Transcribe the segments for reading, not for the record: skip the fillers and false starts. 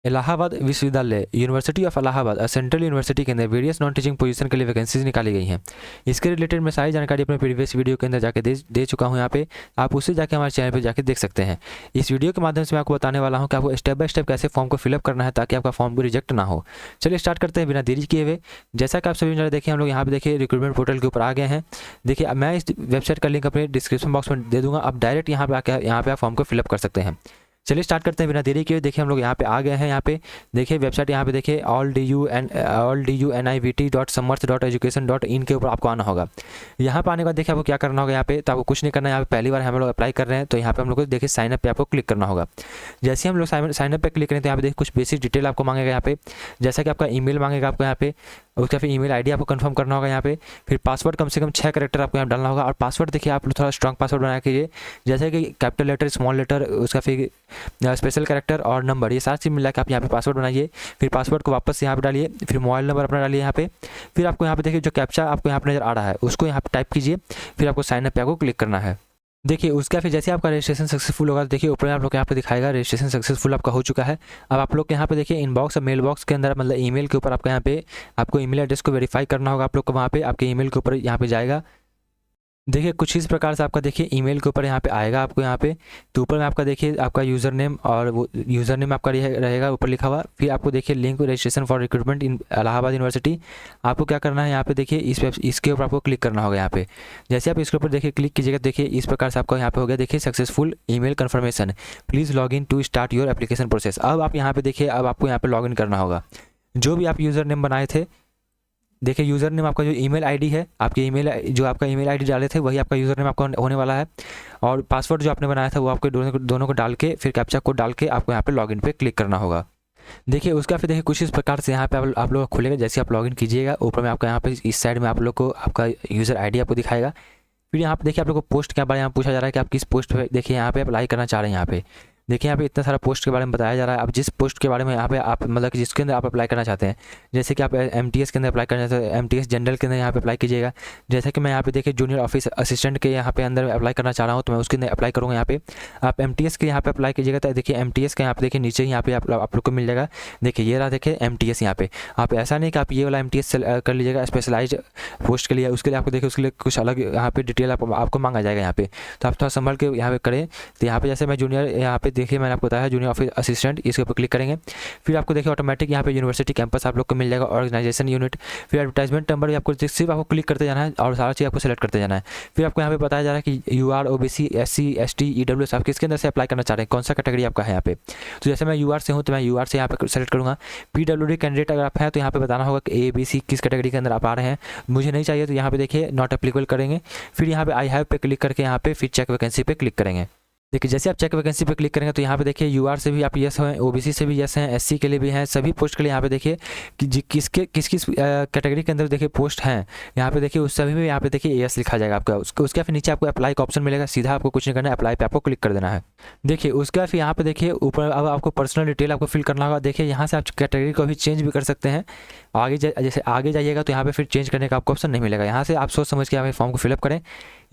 इलाहाबाद विश्वविद्यालय university of Allahabad central university के अंदर वेरियस नॉन टीचिंग पोजीशन के लिए वैकेंसीज निकाली गई हैं। इसके रिलेटेड मैं सारी जानकारी अपने प्रीवियस वीडियो के अंदर जाके दे चुका हूँ। यहाँ पे आप उससे जाके हमारे चैनल पे जाके देख सकते हैं। इस वीडियो के माध्यम से मैं आपको बताने वाला हूँ कि आपको स्टेप बाय स्टेप कैसे फॉर्म को फिलअप करना है ताकि आपका फॉर्म को रिजेक्ट ना हो। चलिए स्टार्ट करते हैं बिना देरी किए हुए। जैसा कि आप सभी ने देखिए, हम लोग यहाँ पे देखिए रिक्रूटमेंट पोर्टल के ऊपर आ गए हैं। देखिए मैं इस वेबसाइट का लिंक अपने डिस्क्रिप्शन बॉक्स में दे दूँगा, आप डायरेक्ट यहाँ पे आके यहाँ पे आप फॉर्म को फिलअप कर सकते हैं। चलिए स्टार्ट करते हैं बिना देरी किए। देखिए हम लोग यहाँ पे आ गए हैं। यहाँ पे देखिए वेबसाइट यहाँ पे देखिए alldunivt.samarth.education.in के ऊपर आपको आना होगा। यहाँ पे आने के बाद देखिए आपको क्या करना होगा। यहाँ पे तो आपको कुछ नहीं करना है। यहाँ पे पहली बार हम लोग अप्लाई कर रहे हैं तो यहाँ पे हम लोग को देखिए साइन अप पे आपको क्लिक करना होगा। जैसे हम लोग साइन अप पे क्लिक करें तो यहाँ पे देखिए कुछ बेसिक डिटेल आपको मांगेगा। यहाँ पे जैसा कि आपका ईमेल मांगेगा आपको, यहाँ पे उसका फिर ईमेल आईडी आपको कंफर्म करना होगा। यहाँ पे फिर पासवर्ड कम से कम 6 कैरेक्टर आपको यहाँ डालना होगा। और पासवर्ड देखिए आप थोड़ा स्ट्रॉन्ग पासवर्ड बना कीजिए, जैसे कि कैपिटल लेटर, स्मॉल लेटर, उसका फिर स्पेशल कैरेक्टर और नंबर, ये सारी चीज़ मिला के आप यहाँ पे पासवर्ड बनाइए। फिर पासवर्ड को वापस यहाँ पे डालिए, फिर मोबाइल नंबर अपना डालिए यहाँ पे। फिर आपको यहाँ पे देखिए जो कैप्चा आपको यहाँ पे नज़र आ रहा है उसको यहाँ पे टाइप कीजिए। फिर आपको साइन अप पे आपको क्लिक करना है। देखिए उसका फिर जैसे आपका रजिस्ट्रेशन सक्सेसफुल होगा तो देखिए ऊपर आप लोग यहाँ पे दिखाएगा रजिस्ट्रेशन सक्सेसफुल आपका हो चुका है। अब आप लोग के यहाँ पे देखिए इनबॉक्स और मेल बॉक्स के अंदर मतलब ईमेल के ऊपर आपका यहाँ पे आपको ईमेल एड्रेस को वेरीफाई करना होगा। आप लोग को वहाँ पे आपके ईमेल के ऊपर यहाँ पे जाएगा। देखिए कुछ इस प्रकार से आपका देखिए ईमेल के ऊपर यहाँ पे आएगा आपको। यहाँ पे तो ऊपर में आपका देखिए आपका यूज़र नेम और वो यूज़र नेम आपका रहेगा ऊपर लिखा हुआ। फिर आपको देखिए link registration for recruitment in Allahabad university. आपको क्या करना है, यहाँ पे देखिए इसके ऊपर आपको क्लिक करना होगा। यहाँ पे जैसे आप इसके ऊपर देखिए क्लिक कीजिएगा, देखिए इस प्रकार से आपका यहाँ पे हो गया देखिए successful email confirmation, please log in to start your application process. अब आप यहाँ पे देखिए अब आपको यहाँ पे लॉग इन करना होगा। जो भी आप यूज़र नेम बनाए थे, देखिए यूज़र नेम आपका जो ईमेल आईडी है, आपके ईमेल जो आपका ईमेल आईडी डाले थे वही आपका यूज़र नेम आपका होने वाला है। और पासवर्ड जो आपने बनाया था वो आपके दोनों को डाल के फिर कैप्चा कोड डाल के आपको यहाँ पे लॉगिन पे क्लिक करना होगा। देखिए उसका फिर देखिए कुछ इस प्रकार से यहाँ पे आप लोग खुलेगा। जैसे आप लॉगिन कीजिएगा ऊपर में आपका यहाँ पे इस साइड में आप लोग को आपका यूज़र आईडी आपको दिखाएगा। फिर यहाँ पे देखिए आप लोग को पोस्ट के बारे में पूछा जा रहा है कि आप किस पोस्ट पे देखिए यहाँ पे अप्लाई करना चाह रहे हैं। यहाँ पे देखिए यहाँ पे इतना सारा पोस्ट के बारे में बताया जा रहा है। आप जिस पोस्ट के बारे में यहाँ पे आप मतलब कि जिसके अंदर आप अप्लाई करना चाहते हैं, जैसे कि आप MTS के अंदर अप्लाई करना चाहते हैं MTS जनरल के अंदर यहाँ पे अप्लाई कीजिएगा। जैसे कि मैं यहाँ पे देखिए जूनियर ऑफिस असिस्टेंट के यहाँ पे अंदर अप्लाई करना चाह रहा हूँ तो मैं उसके अंदर अप्लाई करूँगा। यहाँ पे आप MTS के यहाँ पे अप्लाई कीजिएगा तो देखिए MTS का यहाँ पे देखिए नीचे यहाँ पे आप लोग को मिल जाएगा। देखिए ये रहा देखिए MTS। यहाँ पे आप ऐसा नहीं कि आप ये वाला MTS कर लीजिएगा स्पेशलाइज पोस्ट के लिए, उसके लिए आपको देखिए उसके लिए कुछ अलग यहाँ पे डिटेल आपको मांगा जाएगा। यहाँ पे तो आप थोड़ा संभल के यहाँ पे करें। तो यहाँ पे जैसे मैं जूनियर यहाँ पे देखिए मैंने आपको बताया जूनियर ऑफिस असिस्टेंट, इसके ऊपर क्लिक करेंगे। फिर आपको देखिए ऑटोमेटिक यहाँ पे यूनिवर्सिटी कैंपस आप लोग को मिल जाएगा, ऑर्गेनाइजेशन यूनिट, फिर एडवर्टाइजमेंट नंबर आपको सिर्फ आपको क्लिक करते जाना है और सारा चीज़ आपको सेलेक्ट करते जाना है। फिर आपको यहाँ पे बताया जा रहा है कि UR OBC SC ST EWS आप किसके अंदर से अप्लाई करना चाह रहे हैं, कौन सा कैटेगरी आपका है यहाँ पे। तो जैसे मैं UR से हूँ तो मैं UR से यहाँ पे सेलेक्ट करूँगा। PWD कैंडिडेट अगर आप हैं तो यहाँ पे बताना होगा कि ABC किस कैटेगरी के अंदर आप आ रहे हैं। मुझे नहीं चाहिए तो यहाँ पे देखिए नॉट एप्लीकेबल करेंगे। फिर यहाँ पे आई हैव पे क्लिक करके यहाँ पे फिर चेक वैकेंसी पे क्लिक करेंगे। देखिए जैसे आप चेक वैकेंसी पे क्लिक करेंगे तो यहाँ पे देखिए UR से भी आप यस हैं, OBC से भी यस हैं, SC के लिए भी हैं, सभी पोस्ट के लिए यहाँ पे देखिए कि किस कैटेगरी के अंदर देखिए पोस्ट हैं। यहाँ पे देखिए उस सभी में यहाँ पे देखिए यस लिखा जाएगा आपका। उसके फिर नीचे आपको अप्लाई का ऑप्शन मिलेगा, सीधा आपको कुछ नहीं करना है, अप्लाई पे आपको क्लिक कर देना है। देखिए उसका फिर यहाँ पे देखिए ऊपर अब आपको पर्सनल डिटेल आपको फिल करना होगा। देखिए यहाँ से आप कैटेगरी को भी चेंज भी कर सकते हैं। आगे जैसे आगे जाइएगा तो यहाँ पे फिर चेंज करने का आपको ऑप्शन नहीं मिलेगा। यहाँ से आप सोच समझ के यहाँ पे फॉर्म को फिलअप करें।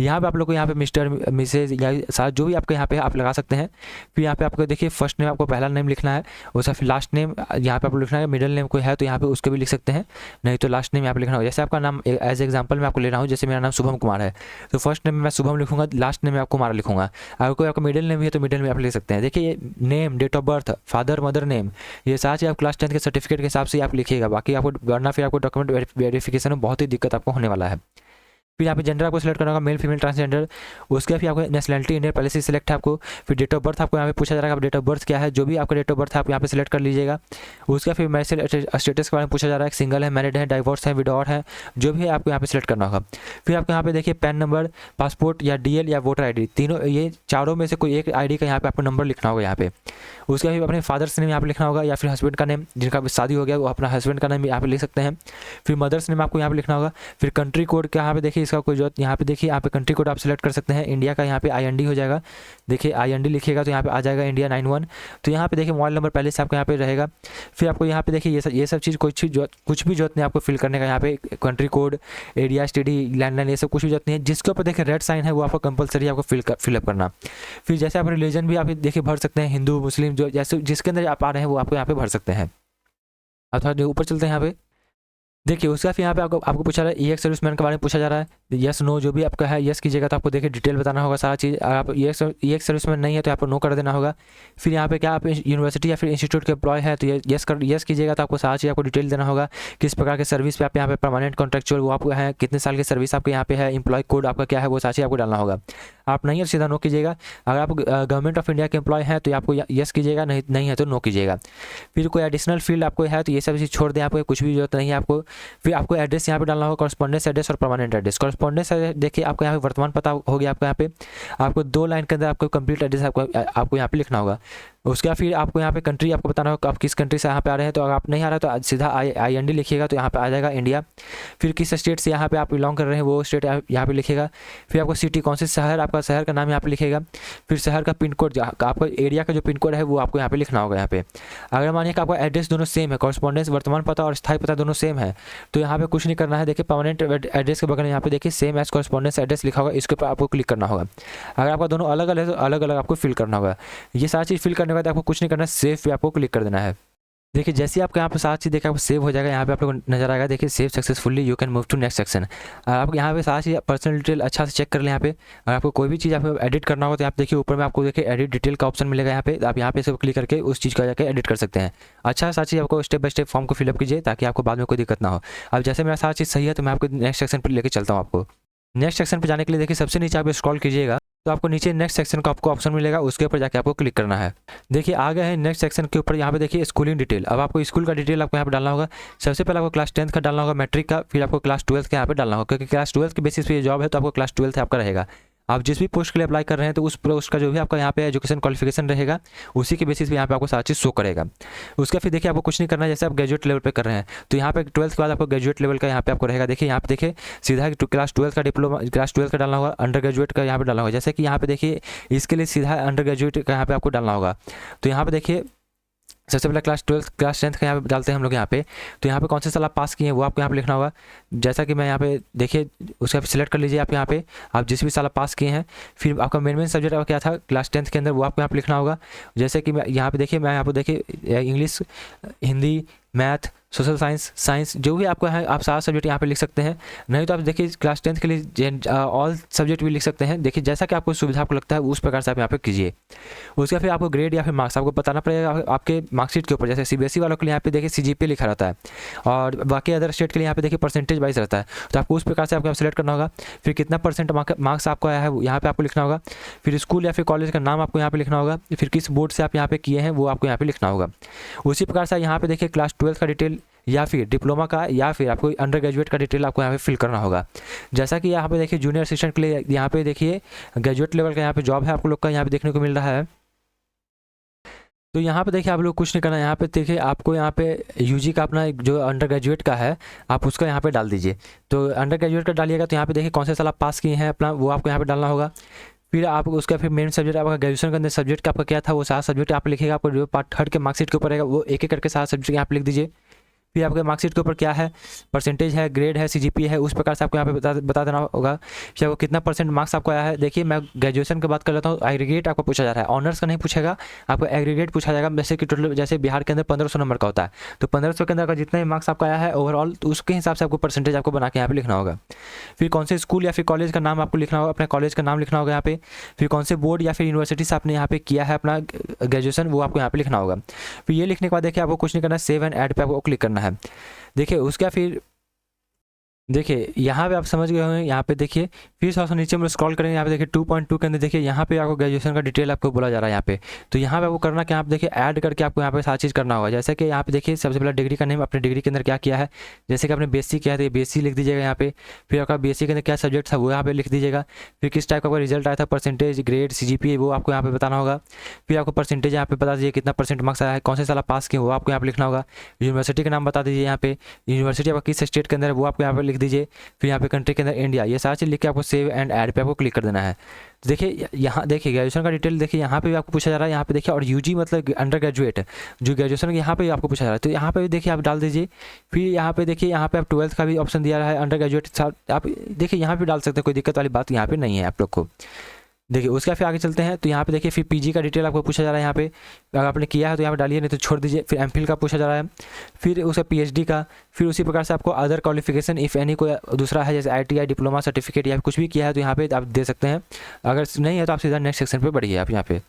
यहाँ पे आप लोग को यहाँ पे मिस्टर मिसेज या साथ जो भी आपके यहाँ पे आप लगा सकते हैं। फिर यहाँ पे आपको देखिए फर्स्ट नेम आपको पहला नेम लिखना है, उसका फिर लास्ट नेम यहाँ पे आपको लिखना है। मिडिल नेम कोई है तो यहाँ पे उसको भी लिख सकते हैं, नहीं तो लास्ट नेम यहाँ पे लिखना होगा। जैसे आपका नाम एज एग्जाम्पल मैं आपको ले रहा हूँ, जैसे मेरा नाम शुभम कुमार है तो फर्स्ट नेम में मैं शुभम लिखूंगा, लास्ट नेम में आपको कुमार लिखूंगा। अगर कोई आपका मिडिल नेम है तो मिडिल में आप लिख सकते हैं। देखिए name, date of birth, father mother name, ये साथ ही आप क्लास 10 के सर्टिफिकेट के हिसाब से आप लिखिएगा। बाकी आपको वरना फिर आपको डॉक्यूमेंट वेरिफिकेशन में बहुत ही दिक्कत आपको होने वाला है। फिर यहाँ पे जेंडर आपको सेलेक्ट करना होगा, मेल फीमेल ट्रांसजेंडर। उसके फिर आपको नेशनलिटी इंडियन पहले से सिलेक्ट है आपको। फिर डेट ऑफ बर्थ आपको यहाँ पे पूछा जा रहा है, डेट ऑफ बर्थ क्या है, जो भी आपका डेट ऑफ बर्थ है आप यहाँ पे सिलेक्ट कर लीजिएगा। उसका फिर मैरिज स्टेटस के बारे में पूछा जा रहा है, सिंगल है, मैरिड है, डाइवोर्स है, विडोर है, जो भी है आपको यहाँ पे सिलेक्ट करना होगा। फिर आपको यहाँ पे देखिए पैन नंबर, पासपोर्ट या DL या वोटर ID, तीनों ये चारों में से कोई एक ID का यहाँ पे आपको नंबर लिखना होगा यहाँ पे। उसका भी अपने फादर्स नेम यहाँ पे लिखना होगा या फिर हस्बैंड का नेम, जिनका भी शादी हो गया वो अपना हस्बैंड का नेम यहाँ पे लिख सकते हैं। फिर मदर्स नेम आपको यहाँ पे लिखना होगा। फिर कंट्री कोड का यहाँ पे देखिए इसका कोई जरूरत, यहाँ पे देखिए यहाँ पे कंट्री कोड आप सिलेक्ट कर सकते हैं। इंडिया का यहाँ पे IND हो जाएगा, देखिए IND लिखिएगा तो यहाँ पे आ जाएगा इंडिया 91। तो यहाँ पे देखिए मोबाइल नंबर पहले से आपको यहाँ पे रहेगा। फिर आपको यहाँ पे देखिए ये सब चीज़ कुछ भी जरूरत नहीं आपको फिल करने का। यहाँ पे country code, area, STD, landline, ये सब कुछ भी जरूरत नहीं है। जिसके ऊपर देखिए रेड साइन है वो आपको कंपलसरी आपको फिलअप करना। फिर जैसे आप रिलीजन भी आप देखिए भर सकते हैं, हिंदू, मुस्लिम, जो जैसे जिसके अंदर आप आ रहे हैं वो आपको यहाँ पे भर सकते हैं। अब थोड़ा ऊपर चलते हैं यहाँ पे, देखिए उसका फिर यहाँ पे आपको पूछा रहा है EX सर्विसमैन के बारे में पूछा जा रहा है। यस नो जो भी आपका है यस कीजिएगा तो आपको देखिए डिटेल बताना होगा सारा चीज़। अगर आप EX सर्विसमैन नहीं है तो आपको नो कर देना होगा। फिर यहाँ पे क्या आप यूनिवर्सिटी या फिर इंस्टीट्यूट के एम्प्लॉय है तो यस कीजिएगा तो आपको सारा चीज़ आपको डिटेल देना होगा। किस प्रकार के सर्विस पे आप यहाँ पे परमानेंट कॉन्ट्रेक्चुअल वो आपको है, कितने साल की सर्विस आपके यहाँ पे है, एम्प्लॉय कोड आपका क्या है, वो सारा चीज़ आपको डालना होगा। आप नहीं है सीधा नो कीजिएगा। अगर आप गवर्नमेंट ऑफ इंडिया के एम्प्लॉय हैं तो आपको यस कीजिएगा, नहीं है तो नो कीजिएगा। फिर कोई एडिशनल फील्ड आपको है तो ये सब चीज़ छोड़ दें, आपको कुछ भी जरूरत नहीं है आपको। फिर आपको एड्रेस यहाँ पे डालना होगा, कॉरस्पॉन्डेंस एड्रेस और परमानेंट एड्रेस। कॉरस्पॉन्डेंस देखिए आपको यहाँ पे वर्तमान पता हो गया आपको यहाँ पे, आपको 2 लाइन के अंदर आपको कंप्लीट एड्रेस आपको यहाँ पे लिखना होगा। उसके बाद फिर आपको यहाँ पे कंट्री आपको बताना होगा आप किस कंट्री से यहाँ पे आ रहे हैं। तो अगर आप नहीं आ रहा है तो सीधा IND लिखिएगा तो यहाँ पे आ जाएगा इंडिया। फिर किस स्टेट से यहाँ पे आप बिलोंग कर रहे हैं वो स्टेट यहाँ पे लिखिएगा। फिर आपको सिटी, कौन से शहर, आपका शहर का नाम यहाँ पे लिखेगा। फिर शहर का पिन कोड, आपका एरिया का जो पिन कोड है वो आपको यहाँ पे लिखना होगा। यहाँ पे अगर मानिए कि आपका एड्रेस दोनों सेम है, कॉरस्पॉन्डेंस वर्तमान पता और स्थायी पता दोनों सेम है, तो यहाँ पे कुछ नहीं करना है। देखिए परमानेंट एड्रेस के बगल में यहाँ पे देखिए सेम एज कॉरस्पॉन्डेंस एड्रेस लिखा होगा, इसके ऊपर आपको क्लिक करना होगा। अगर आपका दोनों अलग अलग है तो अलग अलग आपको फिल करना होगा। ये सारी चीज़ फिल करने के बाद आपको कुछ नहीं करना, सेव पे आपको क्लिक कर देना है। देखिए जैसे आपको यहाँ पे सारी चीज़ देखिए आपको सेव हो जाएगा, यहाँ पे आप लोग नजर आएगा देखिए save successfully, you can move to next section. आप यहाँ पे सारी चीज़ पर्सनल डिटेल अच्छा से चेक कर लें। यहाँ पे अगर आपको कोई भी चीज़ आपको एडिट करना हो तो आप देखिए ऊपर में आपको देखिए एडिट डिटेल का ऑप्शन मिलेगा। यहाँ पे आप यहाँ पे सब क्लिक करके उस चीज़ का जाकर एडिट कर सकते हैं। अच्छा सारी चीज़ आपको स्टेप बाय स्टेप फॉर्म को फिलअप कीजिए ताकि आपको बाद में कोई दिक्कत ना हो। अब जैसे मेरा सारी चीज़ सही है तो मैं आपको नेक्स्ट सेक्शन पर लेकर चलता हूँ। आपको नेक्स्ट सेक्शन पर जाने के लिए देखिए सबसे नीचे आप स्क्रॉल कीजिएगा तो आपको नीचे नेक्स्ट सेक्शन का आपको ऑप्शन मिलेगा, उसके ऊपर जाके आपको क्लिक करना है। देखिए आ गए हैं नेक्स्ट सेक्शन के ऊपर। यहाँ पे देखिए स्कूलिंग डिटेल। अब आपको स्कूल का डिटेल आपको यहाँ पे डालना होगा। सबसे पहले आपको क्लास 10th का डालना होगा, मैट्रिक का, फिर आपको क्लास 12th का यहाँ पे डालना होगा, क्योंकि क्लास 12th के बेसिस पे ये जॉब है तो आपको क्लास 12th आपका रहेगा। आप जिस भी पोस्ट के लिए अप्लाई कर रहे हैं तो उस पोस्ट का जो भी आपका यहाँ पे एजुकेशन क्वालिफिकेशन रहेगा उसी के बेसिस पे यहाँ पे आपको सारी चीज़ शो करेगा। उसका फिर देखिए आपको कुछ नहीं करना है। जैसे आप ग्रेजुएट लेवल पे कर रहे हैं तो यहाँ पे 12th के बाद आपको ग्रेजुएट लेवल का यहाँ पे आपको रहेगा। देखिए यहाँ पे देखिए सीधा क्लास 12th का डिप्लोमा, क्लास 12th का डालना होगा, अंडर ग्रेजुएट का यहाँ पे डालना होगा। जैसे कि यहाँ पे देखिए इसके लिए सीधा अंडर ग्रेजुएट का यहाँ पे आपको डालना होगा। तो यहाँ पे देखिए सबसे पहले क्लास 10th का यहाँ पे डालते हैं हम लोग यहाँ पे। तो यहाँ पे कौन से साल आप पास किए हैं वो आपको यहाँ पे लिखना होगा। जैसा कि मैं यहाँ पे देखिए उसका सिलेक्ट कर लीजिए आप यहाँ पे, आप जिस भी साल पास किए हैं। फिर आपका मेन सब्जेक्ट आपका क्या था क्लास 10th के अंदर वो आपको यहाँ पे लिखना होगा। जैसे कि मैं यहाँ पे देखिए English, Hindi, math, social science जो भी आपको है आप सारा सब्जेक्ट यहाँ पे लिख सकते हैं। नहीं तो आप देखिए क्लास 10th के लिए ऑल सब्जेक्ट भी लिख सकते हैं। देखिए जैसा कि आपको सुविधा आपको लगता है उस प्रकार से आप यहाँ पे कीजिए। उसके फिर आपको ग्रेड या फिर मार्क्स आपको बताना पड़ेगा आपके मार्कशीट के ऊपर। जैसे CBSE वालों के लिए यहाँ पे देखिए CGPA लिखा रहता है और बाकी अदर स्टेट के लिए यहाँ पे देखिए परसेंटेज वाइज रहता है। तो आपको उस प्रकार से आपको सिलेक्ट करना होगा। फिर कितना % मार्क्स आपको आया है यहाँ पे आपको लिखना होगा। फिर स्कूल या फिर कॉलेज का नाम आपको यहाँ पे लिखना होगा। फिर किस बोर्ड से आप यहाँ पे किए हैं वो आपको यहाँ पे लिखना होगा। उसी प्रकार से यहाँ पे देखिए क्लास 12th का डिटेल या फिर डिप्लोमा का या फिर आपको अंडर ग्रेजुएट का डिटेल आपको यहाँ पे फिल करना होगा। जैसा कि यहाँ पे देखिए जूनियर असिस्टेंट के लिए यहाँ पे देखिए ग्रेजुएट लेवल का यहाँ पे जॉब है आप लोग का यहाँ पे देखने को मिल रहा है। तो यहाँ पे देखिए आप लोग कुछ नहीं करना। यहाँ पे देखिए आपको यहाँ पे UG का अपना जो अंडर ग्रेजुएट का है आप उसका यहाँ पे डाल दीजिए। तो अंडर ग्रेजुएट का डालिएगा तो यहाँ पे देखिए कौन से साल आप पास किए हैं अपना वो आपको यहाँ पे डालना होगा। फिर आप उसका फिर मेन सब्जेक्ट आपका ग्रेजुएशन के अंदर सब्जेक्ट आपका क्या था वो सारा सब्जेक्ट आप लिखिएगा। आपको जो पार्ट 3rd के मार्कशीट के ऊपर रहेगा वो एक एक करके सारा सब्जेक्ट यहाँ पे लिख दीजिए। फिर आपके मार्कशीट के ऊपर क्या है, परसेंटेज है, ग्रेड है, CGPA है, उस प्रकार से आपको यहाँ पे बता देना होगा। फिर आपको कितना % मार्क्स आपको आया है। देखिए मैं ग्रेजुएशन की बात कर लेता हूँ, एग्रीगेट आपको पूछा जा रहा है, ऑनर्स का नहीं पूछेगा, आपको एग्रीगेट पूछा जाएगा। जैसे कि टोटल जैसे बिहार के अंदर 1500 नंबर का होता है तो 1500 के अंदर का जितना भी मार्क्स आपका आया है ओवरऑल तो उसके हिसाब से आपको परसेंटेज आपको बना के यहाँ पे लिखना होगा। फिर कौन से स्कूल या फिर कॉलेज का नाम आपको लिखना होगा, अपने कॉलेज का नाम लिखना होगा यहाँ पे। फिर कौन से बोर्ड या फिर यूनिवर्सिटी से आपने यहाँ पे किया है अपना ग्रेजुएशन वो आपको यहाँ पे लिखना होगा। फिर ये लिखने के बाद देखिए आपको कुछ नहीं करना, सेव एंड ऐड पे आपको क्लिक करना है। देखिए उसका फिर देखिए यहाँ पे आप समझ गए होंगे। यहाँ पे देखिए फिर थोड़ा सा नीचे में स्क्रॉल करेंगे, यहाँ पे देखिए 2.2 के अंदर देखिए यहाँ पे आपको ग्रेजुएशन का डिटेल आपको बोला जा रहा है यहाँ पे। तो यहाँ पे आपको करना कि आप देखिए ऐड करके आपको यहाँ पे सारी चीज़ करना होगा। जैसे कि यहाँ पे देखिए सबसे पहले डिग्री का नेम, अपने डिग्री के अंदर क्या किया है। जैसे कि आपने BSc किया है तो BSc लिख दीजिएगा यहाँ पे। फिर आपका BSc के अंदर क्या सब्जेक्ट था वो यहाँ पे लिख दीजिएगा। फिर किस टाइप का रिजल्ट आया था, परसेंटेज, ग्रेड, CGPA वो आपको यहाँ पे बताना होगा। फिर आपको परसेंटेज यहाँ पे बता दीजिए कितना % मार्क्स आया है, कौन से साल पास किए वो आपको यहाँ पे लिखना होगा। यूनिवर्सिटी का नाम बता दीजिए यहाँ पे, यूनिवर्सिटी आपका किस स्टेट के अंदर है वो आपको यहाँ पे लिख लिख दीजिए, फिर यहाँ पे कंट्री के अंदर इंडिया, ये सारी चीज़ लिख के आपको सेव एंड ऐड पे आपको क्लिक कर देना है। तो देखिए यहाँ देखिए ग्रेजुएशन का डिटेल देखिए यहाँ पे भी आपको पूछा जा रहा है, यहाँ पे देखिए और यूजी मतलब अंडर ग्रेजुएट जो ग्रेजुएशन यहाँ पे भी आपको पूछा जा रहा है, तो यहाँ पे भी देखिए आप डाल दीजिए। फिर यहाँ पे देखिए यहाँ पे आप 12th का भी ऑप्शन दिया रहा है, अंडर ग्रेजुएट आप देखिए यहाँ पे डाल सकते हैं, कोई दिक्कत वाली बात यहाँ पे नहीं है आप लोग को। देखिए उसके फिर आगे चलते हैं, तो यहाँ पे देखिए फिर पीजी का डिटेल आपको पूछा जा रहा है, यहाँ पे अगर आपने किया है तो यहाँ पे डालिए, नहीं तो छोड़ दीजिए। फिर एमफिल का पूछा जा रहा है, फिर उसका पीएचडी का, फिर उसी प्रकार से आपको अदर क्वालिफिकेशन इफ़ एनी कोई दूसरा है जैसे आईटीआई डिप्लोमा सर्टिफिकेट या कुछ भी किया है तो यहाँ पे आप दे सकते हैं। अगर नहीं है तो आप सीधा नेक्स्ट सेक्शन पर बढ़िए। आप यहाँ पे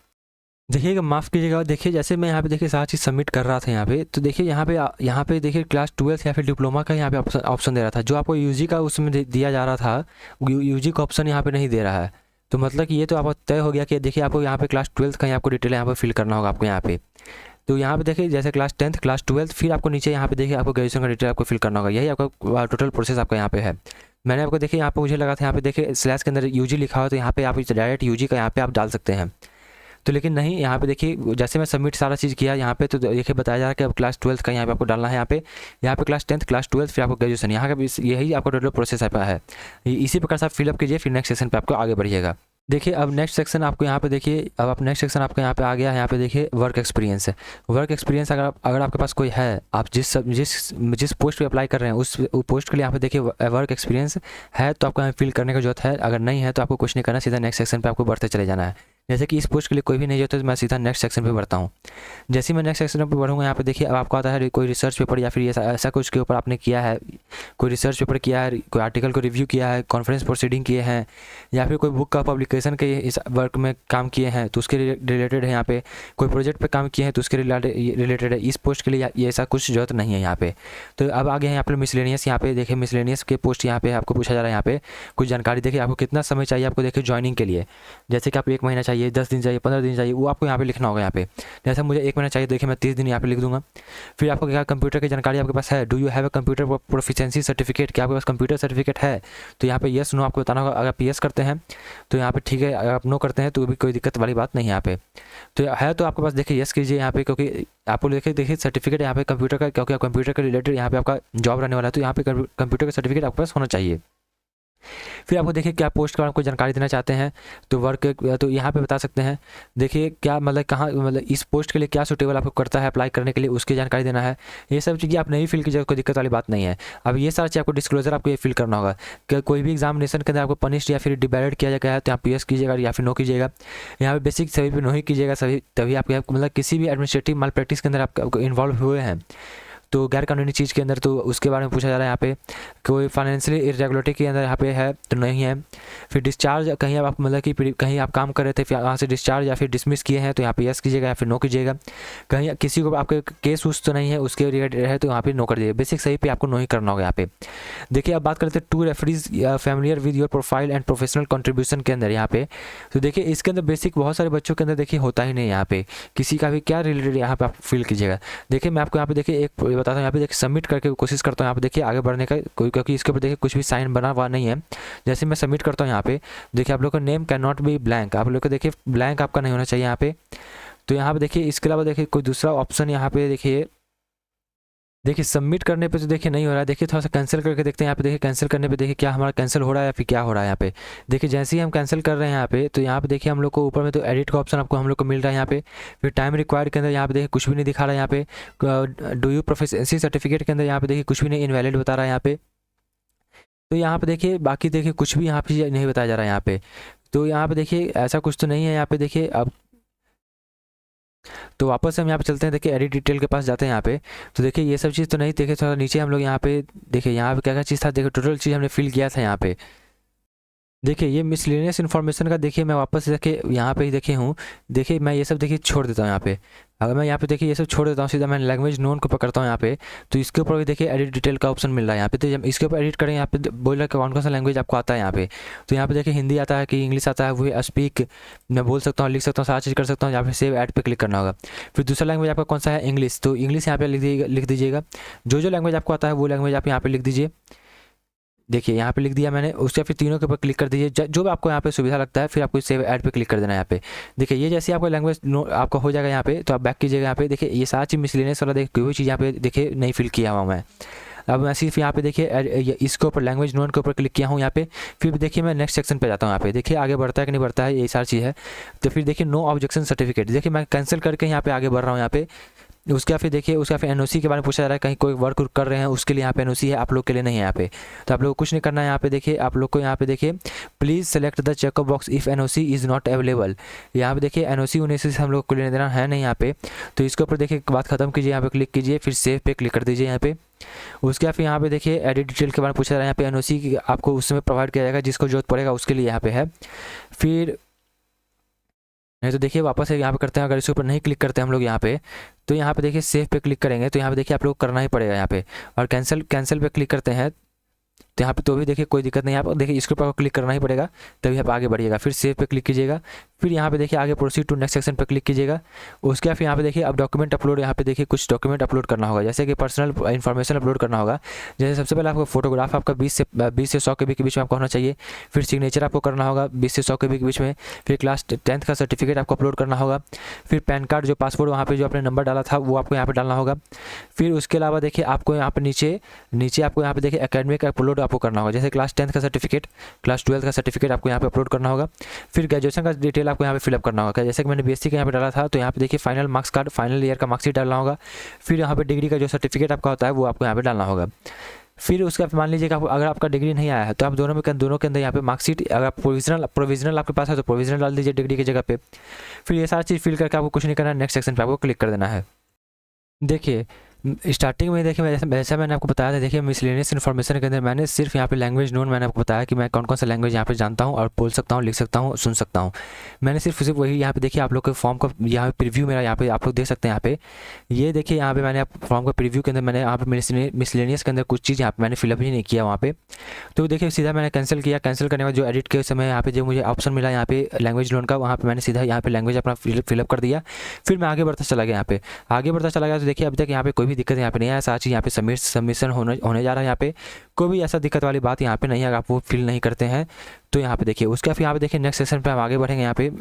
देखिएगा, माफ़ कीजिएगा, देखिए जैसे मैं यहाँ पे देखिए सारी चीज़ सबमिट कर रहा था यहाँ पे, तो देखिए यहाँ पे देखिए क्लास 12 या फिर डिप्लोमा का यहाँ पे ऑप्शन दे रहा था, जो आपको यूजी का उसमें दिया जा रहा था, यूजी का ऑप्शन यहाँ पे नहीं दे रहा है। तो मतलब कि ये तो आपको तय हो गया कि देखिए आपको यहाँ पे क्लास 12 का ही आपको डिटेल यहाँ पे फिल करना होगा आपको यहाँ पे। तो यहाँ पे देखिए जैसे क्लास 10th क्लास 12th, फिर आपको नीचे यहाँ पे देखिए आपको ग्रेजुएशन का डिटेल आपको फिल करना होगा। यही आपका टोटल प्रोसेस आपका यहाँ पे है। मैंने आपको देखिए यहाँ पे मुझे लगा था यहाँ पे देखिए स्लैश के अंदर यूजी लिखा हो, तो यहाँ पे आप डायरेक्ट यूजी का यहाँ पे आप डाल सकते हैं, तो लेकिन नहीं, यहाँ पे देखिए जैसे मैं सबमिट सारा चीज़ किया यहाँ पे, तो देखिए बताया जा रहा है कि अब क्लास 12 का यहाँ पे आपको डालना है, यहाँ पे क्लास 10th क्लास 12 फिर आपको ग्रेजुएशन, यहाँ का यही आपको टोटल प्रोसेस है। इसी प्रकार से आप फिलअप कीजिए, फिर नेक्स्ट सेक्शन पे आपको आगे बढ़िएगा। देखिए अब नेक्स्ट सेक्शन आपको यहाँ पे देखिए, अब आप नेक्स्ट सेक्शन आपको यहाँ पे आ गया है। यहाँ पे देखिए वर्क एक्सपीरियंस है। वर्क एक्सपीरियंस अगर आपके पास कोई है, आप जिस पोस्ट पे अप्लाई कर रहे हैं उस पोस्ट के लिए यहाँ पे देखिए वर्क एक्सपीरियंस है तो आपको यहाँ फिल करने का जरूरत है। अगर नहीं है तो आपको कुछ नहीं करना, सीधा नेक्स्ट सेक्शन पे आपको बढ़ते चले जाना है। जैसे कि इस पोस्ट के लिए कोई भी नहीं होता तो मैं सीधा नेक्स्ट सेक्शन पे बढ़ता हूँ। जैसे मैं नेक्स्ट सेक्शन पे बढ़ूँगा, यहाँ पे देखिए अब आपको आता है कोई रिसर्च पेपर या फिर ऐसा कुछ के ऊपर आपने किया है, कोई रिसर्च पेपर किया है, कोई आर्टिकल को रिव्यू किया है, कॉन्फ्रेंस प्रोसीडिंग किए हैं, या फिर कोई बुक का पब्लिकेशन के इस वर्क में काम किए हैं तो उसके रिलेटेड है। यहाँ पे कोई प्रोजेक्ट पे काम किए हैं तो उसके रिलेटेड है। इस पोस्ट के लिए ये ऐसा कुछ जरूरत नहीं है यहाँ पे। तो अब आगे हैं यहाँ पे मिसलेनियस। यहाँ पे देखिए मिसलेनियस के पोस्ट यहाँ पे आपको पूछा जा रहा है, यहाँ पे कुछ जानकारी देखिए आपको कितना समय चाहिए आपको देखिए ज्वाइनिंग के लिए, जैसे कि आपको 1 महीना चाहिए, 10 दिन चाहिए, 15 दिन चाहिए, वो आपको यहाँ पे लिखना होगा। यहाँ पे जैसे मुझे 1 महीना चाहिए, देखिए मैं 30 दिन यहाँ पे लिख दूंगा। फिर आपको क्या कंप्यूटर की जानकारी आपके पास है, do you have a computer proficiency certificate, क्या आपके पास कंप्यूटर सर्टिफिकेट है, तो यहाँ पे यस नो आपको बताना होगा। अगर आप यस करते हैं तो यहाँ पे ठीक है, अगर आप नो करते हैं तो भी कोई दिक्कत वाली बात नहीं है यहाँ पे। तो है तो आपके पास देखिए यस कीजिए यहाँ पे, क्योंकि आपको देखिए सर्टिफिकेट यहाँ पे कंप्यूटर का, क्योंकि कंप्यूटर के रिलेटेड यहाँ पे आपका जॉब रहने वाला है, तो यहाँ पे कंप्यूटर का सर्टिफिकेट आपके पास होना चाहिए। फिर आपको देखिए क्या पोस्ट के बारे में कोई जानकारी देना चाहते हैं तो वर्क, तो यहाँ पे बता सकते हैं। देखिए क्या मतलब कहाँ मतलब इस पोस्ट के लिए क्या सूटेबल आपको करता है अप्लाई करने के लिए, उसकी जानकारी देना है। ये सब चीज़ें आप नहीं फिल कीजिएगा, कोई दिक्कत वाली बात नहीं है। अब ये सारी चीज़ आपको डिस्क्लोजर आपको ये फिल करना होगा कि कोई भी एग्जामिनेशन के अंदर आपको पनिश या फिर डिबैलेड किया गया है तो आप यस कीजिएगा या फिर नो कीजिएगा। यहाँ पे बेसिक सभी पे नो ही कीजिएगा, सभी तभी आपके मतलब किसी भी एडमिनिस्ट्रेटिव माल प्रैक्टिस के अंदर आप इन्वॉल्व हुए हैं तो गैर कानूनी चीज़ के अंदर, तो उसके बारे में पूछा जा रहा है। यहाँ पे कोई फाइनेंशियली इरेगुलरिटी के अंदर यहाँ पे है तो नहीं है। फिर डिस्चार्ज, कहीं आप मतलब कि कहीं आप काम कर रहे थे फिर वहाँ से डिस्चार्ज या फिर डिसमिस किए हैं तो यहाँ पे यस कीजिएगा या फिर नो कीजिएगा। कहीं किसी को आपके केस उस तो नहीं है उसके रिलेटेड है तो यहाँ पे नो कर दीजिए। बेसिक सही पे आपको नो ही करना होगा यहाँ पे। देखिए अब बात करते हैं 2 referees familiar with your profile and professional contribution के अंदर। यहाँ पे तो देखिए इसके अंदर बेसिक बहुत सारे बच्चों के अंदर देखिए होता ही नहीं, यहाँ पे किसी का भी क्या रिलेटेड यहाँ पे आप फिल कीजिएगा। देखिए मैं आपको यहाँ पे देखिए एक बताता हूँ, यहाँ पे देखिए सबमिट करके कोशिश करता हूँ यहाँ पे देखिए आगे बढ़ने का कोई, क्योंकि इसके ऊपर देखिए कुछ भी साइन बना हुआ नहीं है। जैसे मैं सबमिट करता हूँ यहाँ पे देखिए आप लोग का name can not be blank, आप लोग को देखिए ब्लैंक आपका नहीं होना चाहिए यहाँ पे। तो यहाँ पे देखिए इसके अलावा देखिए कोई दूसरा ऑप्शन यहाँ पे देखिए सबमिट करने पे तो देखिए नहीं हो रहा है। देखिए थोड़ा सा कैंसिल करके देखते हैं। यहाँ पे देखिए कैंसिल करने पे देखिए क्या हमारा कैंसिल हो रहा है या फिर क्या हो रहा है। यहाँ पे देखिए जैसे ही हम कैंसिल कर रहे हैं यहाँ पे, तो यहाँ पे देखिए हम लोग को ऊपर में तो एडिट का ऑप्शन आपको हम लोग को मिल रहा है यहाँ पे। फिर टाइम रिक्वायर्ड के अंदर यहाँ पे देखिए कुछ भी नहीं दिखा रहा है। यहाँ पे डू यू प्रोफिशिएंसी सर्टिफिकेट के अंदर यहाँ पे देखिए कुछ भी नहीं, इनवैलिड बता रहा है यहाँ पे। तो यहाँ पे देखिए बाकी देखिए कुछ भी यहाँ पे नहीं बताया जा रहा है यहाँ पे। तो यहाँ पे देखिए ऐसा कुछ तो नहीं है यहाँ पे। देखिए अब तो वापस से हम यहाँ पे चलते हैं, देखिए एडिट डिटेल के पास जाते हैं यहाँ पे। तो देखिए ये सब चीज़ तो नहीं, देखिए थोड़ा नीचे हम लोग यहाँ पे देखिए यहाँ पे क्या क्या चीज़ था, देखिए टोटल चीज़ हमने फिल किया था यहाँ पे। देखिए ये मिसलेनियस इन्फॉर्मेशन का देखिए मैं वापस से देखिए यहाँ पे ही देखे हूँ। देखिए मैं ये सब देखिए छोड़ देता हूँ यहाँ पे। अगर मैं यहाँ पे देखिए ये सब छोड़ देता हूँ, सीधा मैं लैंग्वेज नोन को पकड़ता हूँ यहाँ पे, तो इसके ऊपर भी देखिए एडिट डिटेल का ऑप्शन मिल रहा है यहाँ पे। तो जब इसके ऊपर एडिट करें यहाँ पे बोल रहा है कौन कौन सा लैंग्वेज आपको आता है यहाँ पे। तो यहाँ पे देखिए हिंदी आता है कि इंग्लिश आता है, वो स्पीक मैं बोल सकता हूँ, लिख सकता हूँ, सारी चीज़ कर सकता हूँ। यहाँ पे सेव ऐड पे क्लिक करना होगा। फिर दूसरा लैंग्वेज आपका कौन सा है, इंग्लिश, तो इंग्लिश यहाँ पे लिख दीजिएगा। जो लैंग्वेज आपको आता है वो लैंग्वेज आप यहाँ पे लिख दीजिए। देखिए यहाँ पे लिख दिया मैंने, उसके फिर तीनों के ऊपर क्लिक कर दीजिए, जो भी आपको यहाँ पे सुविधा लगता है। फिर आपको सेव ऐड पे क्लिक कर देना है यहाँ पे। देखिए ये जैसे आपका लैंग्वेज आपका हो जाएगा यहाँ पे, तो आप बैक कीजिएगा यहाँ पे। देखिए ये सारी चीज़ मिसलेनियस वाला देखिए कोई भी चीज़ यहाँ पे देखिए नहीं फिल किया हुआ मैं। अब मैं सिर्फ यहाँ पे देखिए इसके ऊपर लैंग्वेज नोन के ऊपर क्लिक किया हूँ यहाँ पे। फिर देखिए मैं नेक्स्ट सेक्शन पे जाता हूँ। यहाँ पे देखिए आगे बढ़ता है कि नहीं बढ़ता है, ये सारी चीज़ है। तो फिर देखिए नो ऑब्जेक्शन सर्टिफिकेट, देखिए मैं कैंसिल करके यहाँ पे आगे बढ़ रहा हूँ यहाँ पे। उसके फिर देखिए उसका फिर एनओसी के बारे में पूछा जा रहा है, कहीं कोई वर्क कर रहे हैं उसके लिए यहाँ पे एनओसी है, आप लोग के लिए नहीं है यहाँ पे। तो आप लोग को कुछ नहीं करना है यहाँ पे। देखिए आप लोग को यहाँ पे देखिए please select the checkup box if NOC is not available. यहाँ पे देखिए एनओसी उन्हें से हम लोग को लेने देना है नहीं यहाँ पे। तो इसके ऊपर देखिए बात खत्म कीजिए, यहाँ पे क्लिक कीजिए, फिर सेव पे क्लिक कर दीजिए यहाँ पे। उसके फिर यहाँ पे देखिए एडिट डिटेल के बारे में पूछा जा रहा है, यहाँ पे एनओसी आपको उस समय प्रोवाइड किया जाएगा, जिसको जरूरत पड़ेगा उसके लिए यहाँ पे है। फिर नहीं तो देखिए वापस यहाँ पे करते हैं, अगर इसके ऊपर नहीं क्लिक करते हम लोग यहाँ पे, तो यहाँ पे देखिए सेव पे क्लिक करेंगे तो यहाँ पे देखिए आप लोग करना ही पड़ेगा यहाँ पे। और कैंसिल पे क्लिक करते हैं तो यहाँ पे तो भी देखिए कोई दिक्कत नहीं है, आप देखिए इसके ऊपर क्लिक करना ही पड़ेगा तभी आप आगे बढ़िएगा। फिर सेव पे क्लिक कीजिएगा, फिर यहाँ पे देखिए आगे प्रोसीड टू नेक्स्ट सेक्शन पे क्लिक कीजिएगा। उसके बाद फिर यहाँ पे देखिए अब डॉक्यूमेंट अपलोड, यहाँ पे देखिए कुछ डॉक्यूमेंट अपलोड करना होगा, जैसे कि पर्सनल इन्फॉर्मेशन अपलोड करना होगा। जैसे सबसे पहले आपको फोटोग्राफ आपका 20 से 100 KB के बीच में आपको होना चाहिए। फिर सिग्नेचर आपको करना होगा 20 से 100 KB के बीच में। फिर क्लास 10th का सर्टिफिकेट आपको अपलोड करना होगा। फिर पैन कार्ड जो पासपोर्ट वहाँ पे जो आपने नंबर डाला था वो आपको यहाँ पे डालना होगा। फिर उसके अलावा देखिए आपको यहाँ पे नीचे आपको यहाँ पे देखिए एकेडमिक अपलोड आपको करना होगा, जैसे क्लास 10th का सर्टिफिकेट, क्लास 12th का सर्टिफिकेट आपको यहाँ पे अपलोड करना होगा। फिर ग्रेजुएशन का डिटेल आपको यहाँ पे फिलअप करना होगा, जैसे कि मैंने बीएससी का यहाँ पे डाला था तो यहाँ पे देखिए final marks card, final year का मार्क्सिट डालना होगा। फिर यहाँ पे डिग्री का जो सर्टिफिकेट आपका होता है वो आपको यहाँ पे डालना होगा। फिर उसका मान लीजिए कि अगर आपका डिग्री नहीं आया है तो आप दोनों के अंदर यहाँ पे मार्कशीट, अगर प्रोविजनल आपके पास है तो प्रोविजनल डाल दीजिए डिग्री की जगह पे। फिर ये सारी चीज़ फिल करके आपको कुछ नहीं करना है, नेक्स्ट सेक्शन पे आपको क्लिक कर देना है। देखिए स्टार्टिंग में देखिए जैसा मैंने आपको बताया था, देखिए मिसलेनियस इन्फॉर्मेशन के अंदर मैंने सिर्फ यहाँ पे लैंग्वेज नोन मैंने आपको बताया कि मैं कौन कौन सा लैंग्वेज यहाँ पे जानता हूँ और बोल सकता हूँ, लिख सकता हूँ, सुन सकता हूँ। मैंने सिर्फ वही यहाँ पे देखिए आप लोग के फॉर्म का यहाँ पे प्रीव्यू मेरा यहाँ पे आप लोग देख सकते हैं। यहाँ पे ये देखिए यहाँ पे मैंने फॉर्म का प्रीव्यू के अंदर मैंने यहाँ पे मिसलेनियस के अंदर कुछ चीज़ यहाँ पे मैंने फिलअप ही नहीं किया वहाँ पे। तो देखिए सीधा मैंने कैंसिल किया, कैंसिल करने के बाद जो एडिट के समय यहाँ पे जो मुझे ऑप्शन मिला यहाँ पे लैंग्वेज नोन का, वहाँ पे मैंने सीधा यहाँ पे लैंग्वेज अपना फिलअप कर दिया। फिर मैं आगे बढ़ता चला गया, यहाँ पे आगे बढ़ता चला गया तो देखिए अभी तक यहाँ पे कोई भी दिक्कत यहाँ पे नहीं आया। साथ ही यहाँ पे सबमिशन होने जा रहा है, यहाँ पे कोई भी ऐसा दिक्कत वाली बात यहाँ पे नहीं है। आप वो फिल नहीं करते हैं तो यहाँ पे देखिए उसके फिर यहाँ पे देखिए नेक्स्ट सेशन पे हम आगे बढ़ेंगे। यहाँ पे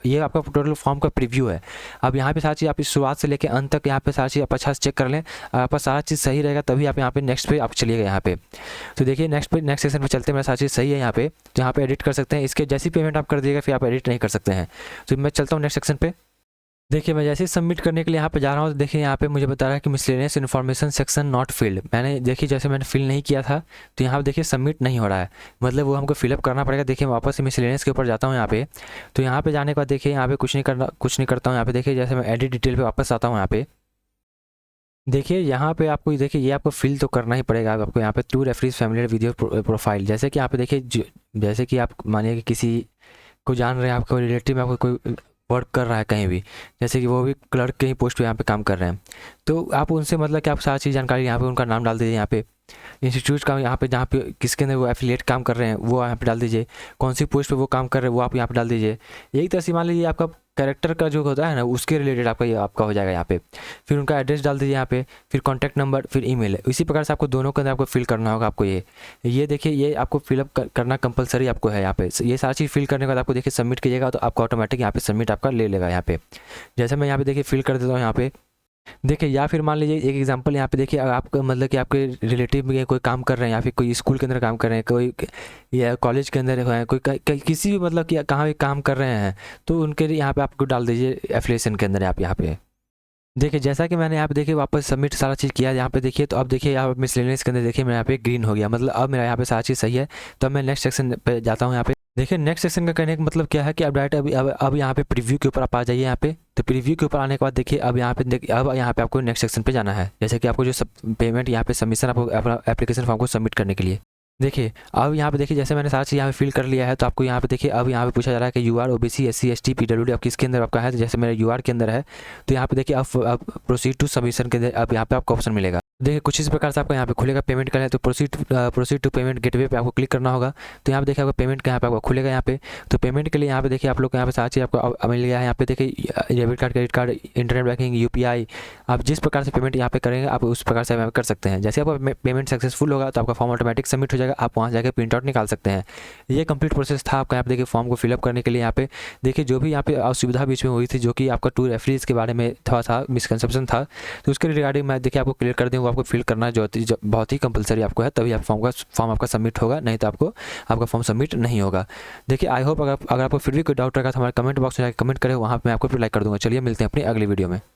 ये आपका टोटल फॉर्म का प्रीव्यू है। अब यहाँ पे सारी चीज़ आप इस शुरुआत से लेकर अंत तक यहाँ पे सारी चीज़ आप अच्छा से चेक कर लें, आपका सारा चीज़ सही रहेगा तभी आप यहाँ पे नेक्स्ट पे आप चलिएगा। यहाँ पे तो देखिए नेक्स्ट सेशन पे चलते हैं, मेरा सारी चीज़ सही है यहाँ पे, जहाँ पे एडिट कर सकते हैं। इसके जैसी पेमेंट आप कर दिएगा फिर आप एडिट नहीं कर सकते हैं। तो मैं चलता हूँ नेक्स्ट सेक्शन पे। देखिए मैं जैसे ही सबमिट करने के लिए यहाँ पे जा रहा हूँ तो देखिए यहाँ पे मुझे बता रहा है कि miscellaneous information section not filled. मैंने देखिए जैसे मैंने फिल नहीं किया था तो यहाँ पे देखिए सबमिट नहीं हो रहा है, मतलब वो हमको फिलअप करना पड़ेगा। देखिए वापस से मिसलेनियस के ऊपर जाता हूँ यहाँ पे, तो यहाँ पे जाने के बाद देखिए यहाँ पे कुछ नहीं करता हूँ। यहाँ पे देखिए जैसे मैं एडिट डिटेल पे वापस आता हूँ यहाँ पे, देखिए यहाँ पे आपको देखिए ये आपको फिल तो करना ही पड़ेगा आपको यहाँ पे to reference familiar video profile. जैसे कि यहाँ पे देखिए जैसे कि आप मानिए कि किसी को जान रहे हैं, आपको रिलेटिव में आपको कोई वर्क कर रहा है कहीं भी, जैसे कि वो भी क्लर्क के ही पोस्ट पे यहाँ पे काम कर रहे हैं, तो आप उनसे मतलब कि आप सारी चीज़ जानकारी यहाँ पे उनका नाम डाल दीजिए। यहाँ पे इंस्टीट्यूट का यहाँ पे जहाँ पे किसके अंदर वो एफिलिएट काम कर रहे हैं वो यहाँ पे डाल दीजिए, कौन सी पोस्ट पे वो काम कर रहे हैं वो आप यहाँ पे डाल दीजिए। यही तरह से मान लीजिए आपका कैरेक्टर का जो होता है ना उसके रिलेटेड आपका हो जाएगा यहाँ पे। फिर उनका एड्रेस डाल दीजिए यहाँ पे, फिर कॉन्टैक्ट नंबर, फिर ईमेल। इसी प्रकार से आपको दोनों के अंदर आपको फिल करना होगा। आपको ये देखिए ये आपको फिलअप करना कंपलसरी आपको है यहाँ पे। ये सारी चीज़ फिल करने के बाद आपको देखिए सबमिट कीजिएगा तो आपको ऑटोमेटिक यहाँ पे सबमिट आपका ले लेगा यहाँ पे। जैसे मैं यहाँ पे देखिए फिल कर देता हूँ यहाँ पे देखिए, या फिर मान लीजिए एक एग्जांपल यहाँ पे देखिए आपका मतलब कि आपके रिलेटिव में कोई काम कर रहे हैं या फिर कोई स्कूल के अंदर काम कर रहे हैं, कोई या कॉलेज के अंदर है, कोई किसी भी मतलब कि कहाँ भी काम कर रहे हैं तो उनके लिए यहाँ पे आपको डाल दीजिए एफिलिएशन के अंदर। आप यहाँ पे देखिए जैसा कि मैंने यहाँ पे देखिए वापस सबमिट सारा चीज़ किया यहाँ पे देखिए, तो अब देखिए यहाँ मिसलेनियस के अंदर देखिए मेरा यहाँ पे ग्रीन हो गया, मतलब अब मेरा यहाँ पे सारा चीज़ सही है। तो अब मैं नेक्स्ट सेक्शन पे जाता हूँ। यहाँ पे देखिए नेक्स्ट सेक्शन का कहने का मतलब क्या है कि अब डायरेक्ट अब यहाँ पे प्रीव्यू के ऊपर आप आ जाइए। यहाँ पे तो प्रीव्यू के ऊपर आने के बाद देखिए अब यहाँ पे आपको नेक्स्ट सेक्शन पे जाना है, जैसे कि आपको जो पेमेंट यहाँ पे सबमिशन आपको अपना एप्लीकेशन फॉर्म को सबमिट करने के लिए। देखिए अब यहाँ पे देखिए जैसे मैंने सारा चीज़ यहाँ पे फिल कर लिया है तो आपको यहाँ पे देखिए अब यहाँ पे पूछा जा रहा है कि UR OBC SC ST PWD अब किसके अंदर आपका है। तो जैसे मेरा यूआर के अंदर है तो यहाँ पे देखिए अब प्रोसीड टू सबमिशन के अंदर अब यहाँ पे आपको ऑप्शन मिलेगा। देखिए कुछ इस प्रकार से आपको यहाँ पे खुलेगा पेमेंट का है तो प्रोसीड टू पेमेंट गेटवे पे आपको क्लिक करना होगा। तो यहाँ पे देखिए आपको पेमेंट का यहाँ पे आपको खुलेगा। यहाँ पे तो पेमेंट के लिए यहाँ पे देखिए आप लोग को यहाँ पे सारी चीज़ आपको मिल गया है। यहाँ पे देखिए debit card, credit card, internet banking, UPI, आप जिस प्रकार से पेमेंट यहाँ पे करेंगे आप उस प्रकार से कर सकते हैं। जैसे आपका पेमेंट सक्सेसफुल होगा तो आपका फॉर्म ऑटोमेटिक सबमिट हो जाएगा, आप वहाँ जाकर प्रिंट आउट निकाल सकते हैं। ये कंप्लीट प्रोसेस था आपका यहाँ पे देखिए फॉर्म को फिलअप करने के लिए। यहाँ पे देखिए जो भी यहाँ पे असुविधा बीच में हुई थी जो कि आपका टू रेफरेंस के बारे में थोड़ा सा मिसकंसेप्शन था तो उसके रिगार्डिंग मैं देखिए आपको क्लियर कर दूँ आपको फिल करना जो बहुत ही कंपलसरी आपको है, तभी आप फॉर्म आपका सबमिट होगा, नहीं तो आपका फॉर्म सबमिट नहीं होगा। देखिए आई होप अगर आपको फिर भी कोई डाउट रहेगा तो हमारे कमेंट बॉक्स में जाकर कमेंट करें, वहाँ पर मैं आपको रिप्लाई कर दूँगा। चलिए मिलते हैं अपनी अगली वीडियो में।